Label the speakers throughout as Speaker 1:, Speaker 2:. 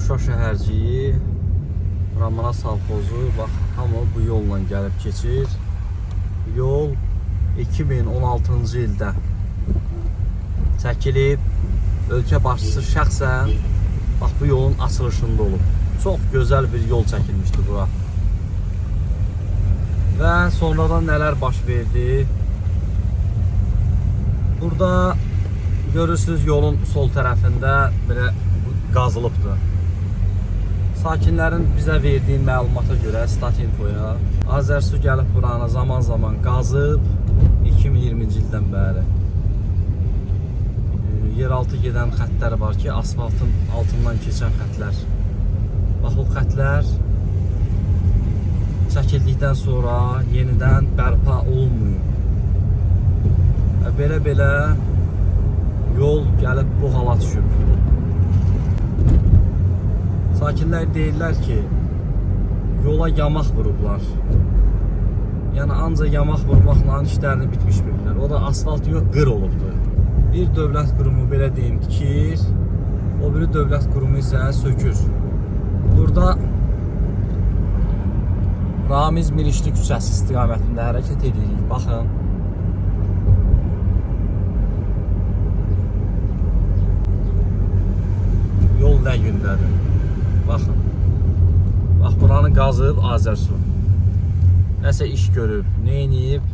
Speaker 1: Şuşa şəhərciyi, Ramana Savxozu, bax, hamı bu yolla gəlib keçir. Yol 2016-cı ildə çəkilib, ölkə başçısı şəxsən bax bu yolun açılışında olub. Çox gözəl bir yol çəkilmişdi bura. Və sonradan nələr baş verdi? Burada görürsünüz yolun sol tərəfində belə qazılıbdır. Sakinlərin bizə verdiyi məlumata görə, Statinfoya, Azərsu gəlib buranı zaman qazıb 2020-ci ildən bəri. Yeraltı gedən xəttlər var ki, asfaltın altından keçən xəttlər. Bax, o xəttlər çəkildikdən sonra yenidən bərpa olunmuyor. Belə yol gəlib bu hala düşüb. Sakinlər deyirlər ki, yola yamaq vurublar. Yəni ancaq yamaq vurmaqla işlərini bitmiş bilirlər. O da asfalt yox, qır olubdur. Bir dövlət qurumu belə deyim tikir, o biri dövlət qurumu isə sökür. Burada Ramiz Mirişli küçəsi istiqamətində hərəkət edirik. Baxın. Yol nə gündədir? Baxın. Bax, buranı qazıb Azərsu. Nəsə iş görüb, neyniyib?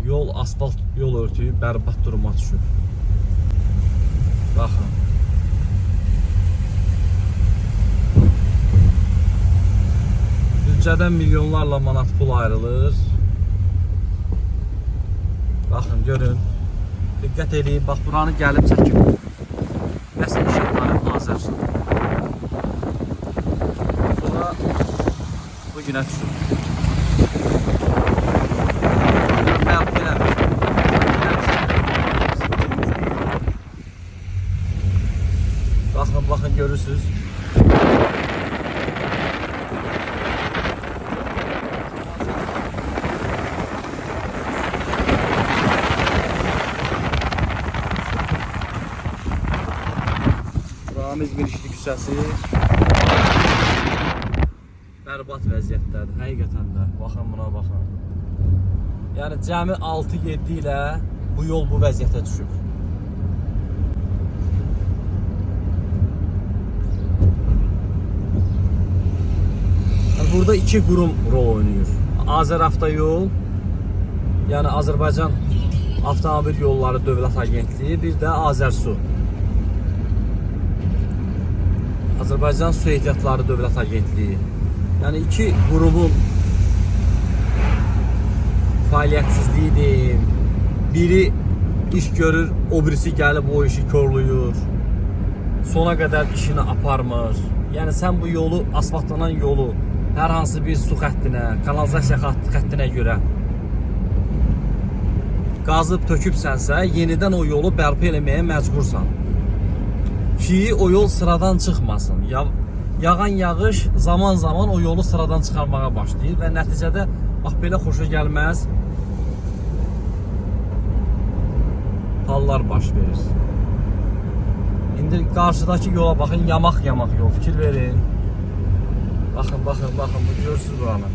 Speaker 1: Yol, asfalt yol örtüyü bərbad duruma düşüb. Baxın. Büdcədən milyonlarla manat pul ayrılır. Baxın, görün. Diqqət edin, bax, buranı gəlib çəkib. Nəsə işıqları Azərsu. Sonra bu günə düşür. Baxın, görürsünüz. Ramiz Mirişli küçəsi bərbad vəziyyətdədir, həqiqətən də. Baxın, buna baxın. Yəni, cəmi 6-7 ilə bu yol bu vəziyyətə düşüb. Burada iki qurum rol oynayır. Azəravtoyol, yəni Azərbaycan Avtomobil Yolları Dövlət Agentliyi, bir də Azərsu. Azərbaycan Su Ehtiyatları Dövlət Agentliyi. Yəni iki qurumun fəaliyyətsizliyi deyim. Biri iş görür, o birisi gəlib o işi körlüyür. Sona qədər işini aparmır. Yəni sən bu yolu, asfaltlanan yolu hər hansı bir su xəttinə, kanalizasiya xəttinə görə qazıb tökübsənsə, yenidən o yolu bərpa eləməyə məcbursan. Ki o yol sıradan çıxmasın. Yağan yağış zaman o yolu sıradan çıxarmağa başlayır və nəticədə bax belə xoşa gəlməz hallar baş verir. İndi qarşıdakı yola baxın, yamaq yol, fikir verin. Baxın, bu görürsünüz buranı.